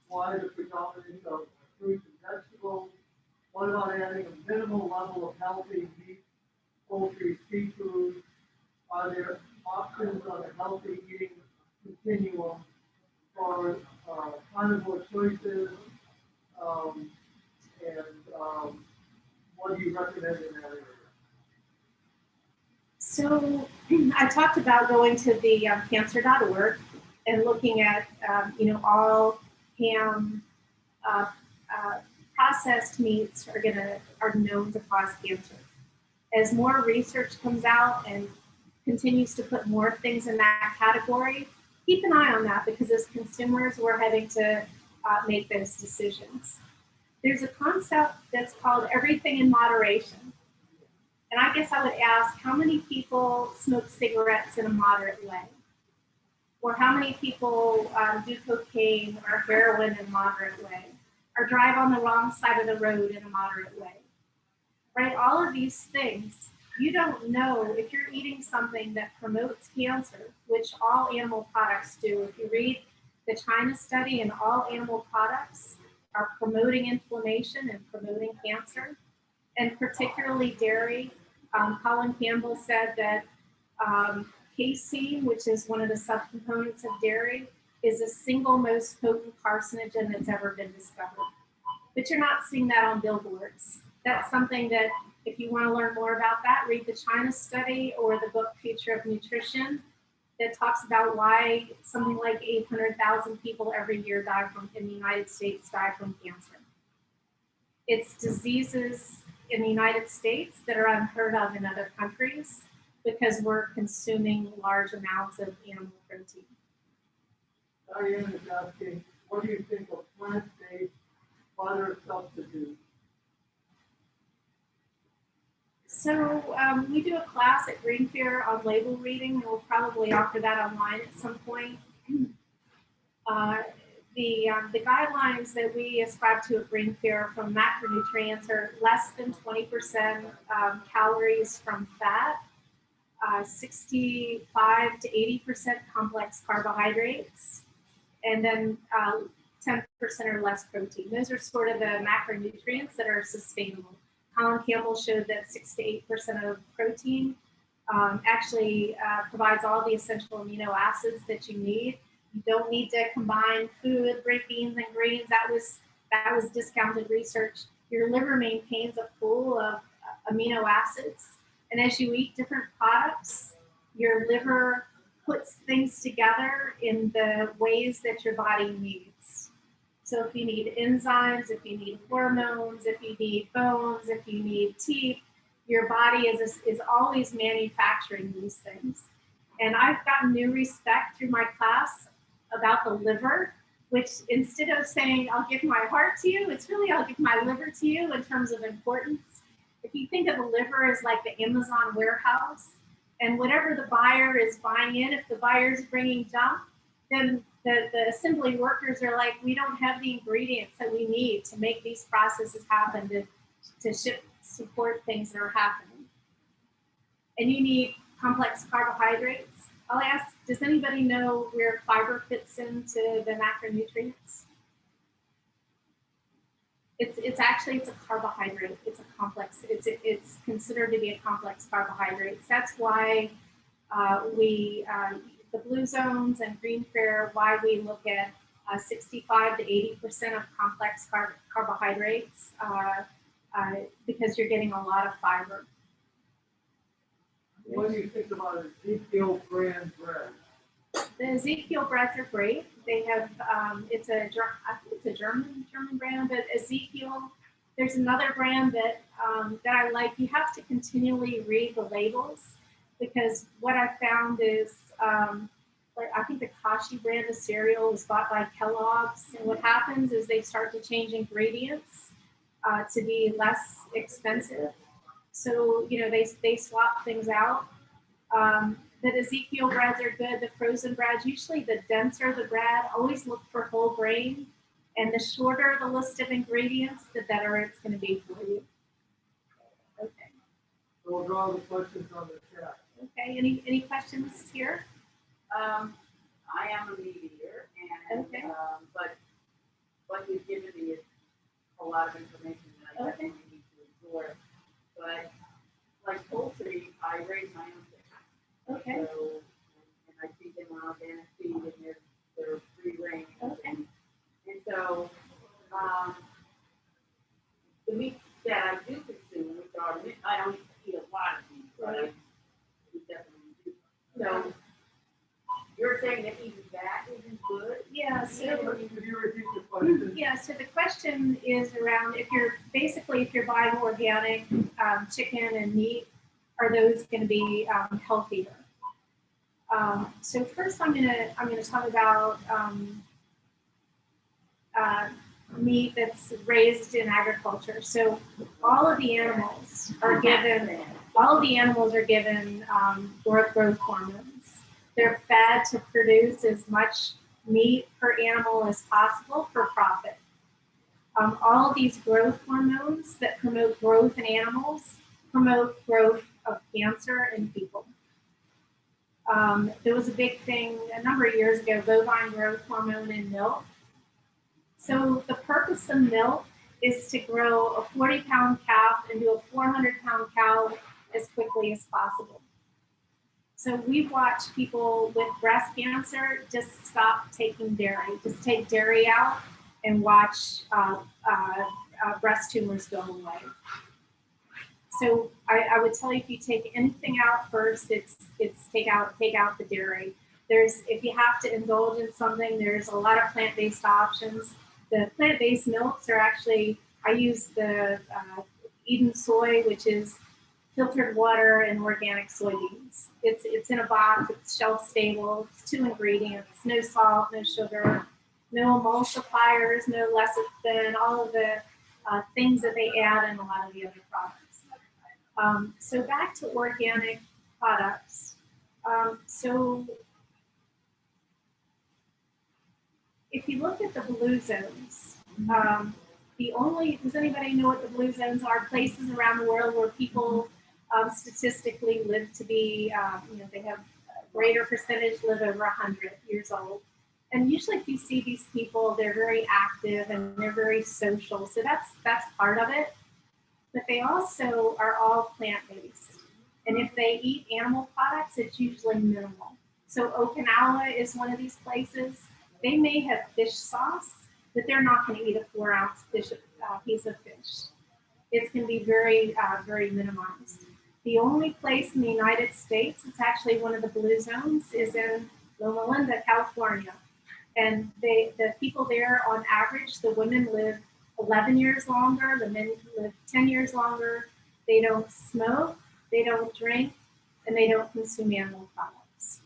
S3: why the predominance of fruits and vegetables. What about adding a minimal level of healthy meat, poultry, seafood? Are there options on a healthy eating continuum for carnivore choices, and what do you recommend in that area?
S1: So I talked about going to the cancer.org and looking at, all ham processed meats are known to cause cancer. As more research comes out and continues to put more things in that category, keep an eye on that, because as consumers, we're having to make those decisions. There's a concept that's called everything in moderation. And I guess I would ask, how many people smoke cigarettes in a moderate way? Or how many people do cocaine or heroin in a moderate way? Or drive on the wrong side of the road in a moderate way? Right? All of these things, you don't know if you're eating something that promotes cancer, which all animal products do. If you read the China study, and all animal products are promoting inflammation and promoting cancer, and particularly dairy. Colin Campbell said that casein, which is one of the subcomponents of dairy, is the single most potent carcinogen that's ever been discovered. But you're not seeing that on billboards. That's something that, if you want to learn more about that, read the China study or the book Future of Nutrition, that talks about why something like 800,000 people every year in the United States die from cancer. It's diseases in the United States that are unheard of in other countries because we're consuming large amounts of animal protein.
S3: Diane is asking, what do you think of plant-based butter substitutes?
S1: So we do a class at Green Fair on label reading, and we'll probably offer that online at some point. The guidelines that we ascribe to at Green Fair from macronutrients are less than 20% calories from fat, 65 to 80% complex carbohydrates, and then 10% or less protein. Those are sort of the macronutrients that are sustainable. Colin Campbell showed that 6 to 8% of protein actually provides all the essential amino acids that you need. You don't need to combine food, beans, and greens. That was discounted research. Your liver maintains a pool of amino acids, and as you eat different products, your liver puts things together in the ways that your body needs. So if you need enzymes, if you need hormones, if you need bones, if you need teeth, your body is always manufacturing these things. And I've gotten new respect through my class about the liver, which instead of saying, I'll give my heart to you, it's really, I'll give my liver to you in terms of importance. If you think of the liver as like the Amazon warehouse, and whatever the buyer is buying in, if the buyer is bringing junk, then the assembly workers are like, we don't have the ingredients that we need to make these processes happen, to support things that are happening. And you need complex carbohydrates. I'll ask, does anybody know where fiber fits into the macronutrients? It's a carbohydrate. It's a complex. It's considered to be a complex carbohydrate. That's why the blue zones and Green Fair, why we look at 65 to 80% of complex carbohydrates, because you're getting a lot of fiber.
S3: What do you think about Ezekiel brand bread?
S1: The Ezekiel breads are great. They have, I think it's a German brand, but Ezekiel, there's another brand that I like. You have to continually read the labels, because what I found is, I think the Kashi brand of cereal is bought by Kellogg's, and what happens is they start to change ingredients to be less expensive. So, they swap things out. The Ezekiel breads are good. The frozen breads, usually the denser the bread, always look for whole grain. And the shorter the list of ingredients, the better it's going to be for you. Okay.
S3: So we'll draw the questions on the chat.
S1: Okay. Any questions here?
S4: I am a meat eater, and
S1: okay.
S4: But what you've given me is a lot of information that I definitely need to absorb. But like poultry, I raise my own chickens.
S1: Okay.
S4: So, and I feed them on organic feed, and they're free range. I don't eat a lot of meat, but I definitely do. So, you're saying that even that isn't good?
S1: Yeah, so,
S3: Could you repeat the question?
S1: yeah, so the question is around if you're buying organic chicken and meat, are those going to be healthier? So first, I'm gonna talk about meat that's raised in agriculture. So all of the animals are given growth hormones. They're fed to produce as much meat per animal as possible for profit. All of these growth hormones that promote growth in animals promote growth of cancer in people. There was a big thing a number of years ago, bovine growth hormone in milk. So the purpose of milk is to grow a 40-pound calf into a 400-pound cow as quickly as possible. So we watch people with breast cancer just stop taking dairy, just take dairy out and watch breast tumors go away. So I would tell you, if you take anything out first, it's take out the dairy. If you have to indulge in something, there's a lot of plant-based options. The plant-based milks are actually, I use the Eden soy, which is filtered water and organic soybeans. It's in a box, it's shelf stable, it's 2 ingredients, no salt, no sugar, no emulsifiers, no lecithin, all of the things that they add in a lot of the other products. So back to organic products. So if you look at the blue zones, does anybody know what the blue zones are? Places around the world where people statistically live to be, they have a greater percentage live over 100 years old. And usually if you see these people, they're very active and they're very social. So that's part of it. But they also are all plant-based. And if they eat animal products, it's usually minimal. So Okinawa is one of these places. They may have fish sauce, but they're not going to eat a 4-ounce piece of fish. It's going to be very, very minimized. The only place in the United States that's actually one of the blue zones is in Loma Linda, California. And the people there, on average, the women live 11 years longer, the men live 10 years longer. They don't smoke, they don't drink, and they don't consume animal products.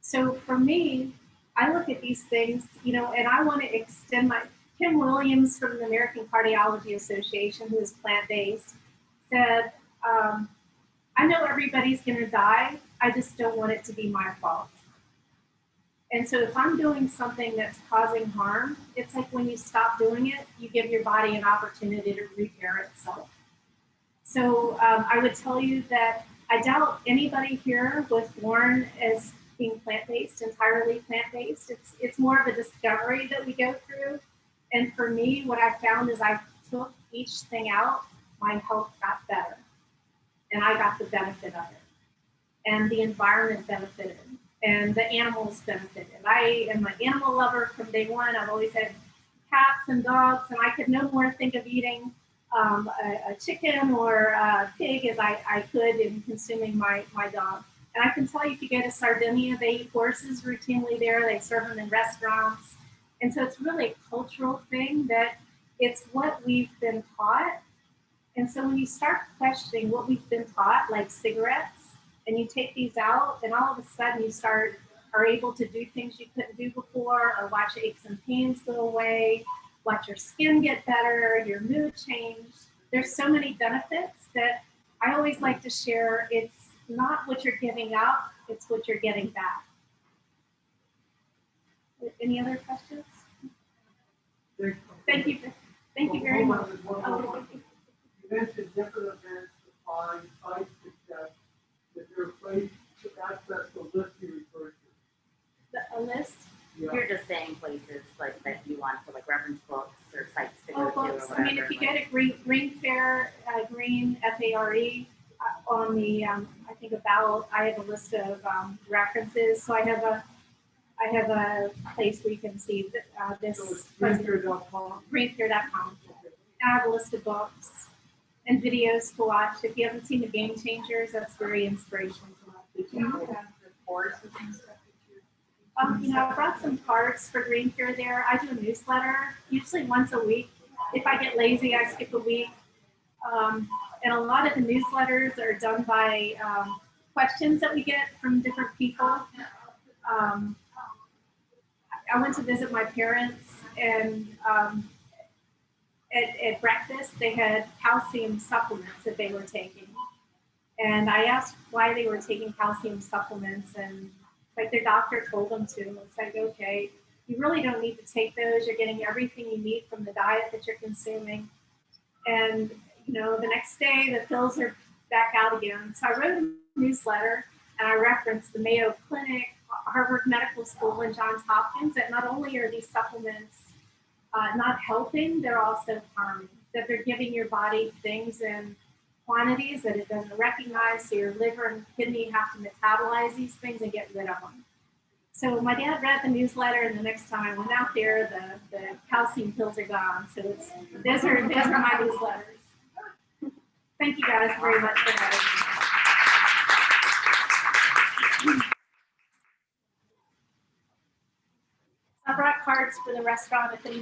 S1: So for me, I look at these things, and I want to extend Kim Williams from the American Cardiology Association, who is plant-based, said, I know everybody's going to die, I just don't want it to be my fault. And so if I'm doing something that's causing harm, it's like when you stop doing it, you give your body an opportunity to repair itself. So I would tell you that I doubt anybody here was born as being plant-based, entirely plant-based. It's more of a discovery that we go through. And for me, what I found is I took each thing out, my health got better. And I got the benefit of it. And the environment benefited. And the animals benefited. I am an animal lover from day one. I've always had cats and dogs, and I could no more think of eating a chicken or a pig as I could in consuming my dog. And I can tell you, if you go to Sardinia, they eat horses routinely there. They serve them in restaurants. And so it's really a cultural thing that it's what we've been taught. And so when you start questioning what we've been taught, like cigarettes, and you take these out, and all of a sudden you are able to do things you couldn't do before, or watch aches and pains go away, watch your skin get better, your mood change. There's so many benefits that I always like to share. It's not what you're giving up, it's what you're getting back. Any other questions? Thank you. Thank you very much.
S3: You mentioned different events to find site success. Is there a place to access the list you referred to?
S1: A list?
S3: Yeah.
S5: You're just saying places like that you want for like reference books or sites to go
S1: Oh,
S5: to or
S1: books.
S5: whatever.
S1: I mean, if you go to Green Fair, Green F-A-R-E, on the I think about, I have a list of references. So I have a place where you can see this.
S3: So it's greenfair.com.
S1: Greenfair.com. I have a list of books. and videos to watch. If you haven't seen the Game Changers, that's very inspirational to watch.
S2: Do you have the courses and stuff that you're?
S1: I brought some cards for Green here there. I do a newsletter, usually once a week. If I get lazy, I skip a week. And a lot of the newsletters are done by questions that we get from different people. I went to visit my parents, and at breakfast, they had calcium supplements that they were taking. And I asked why they were taking calcium supplements, and like their doctor told them to. It's like, okay, you really don't need to take those. You're getting everything you need from the diet that you're consuming. And, the next day, the pills are back out again. So I wrote a newsletter, and I referenced the Mayo Clinic, Harvard Medical School, and Johns Hopkins, that not only are these supplements not helping, they're also harming, that they're giving your body things in quantities that it doesn't recognize, so your liver and kidney have to metabolize these things and get rid of them. So my dad read the newsletter, and the next time I went out there, the calcium pills are gone. So those are my newsletters. Thank you guys very much for having me. I brought cards for the restaurant if any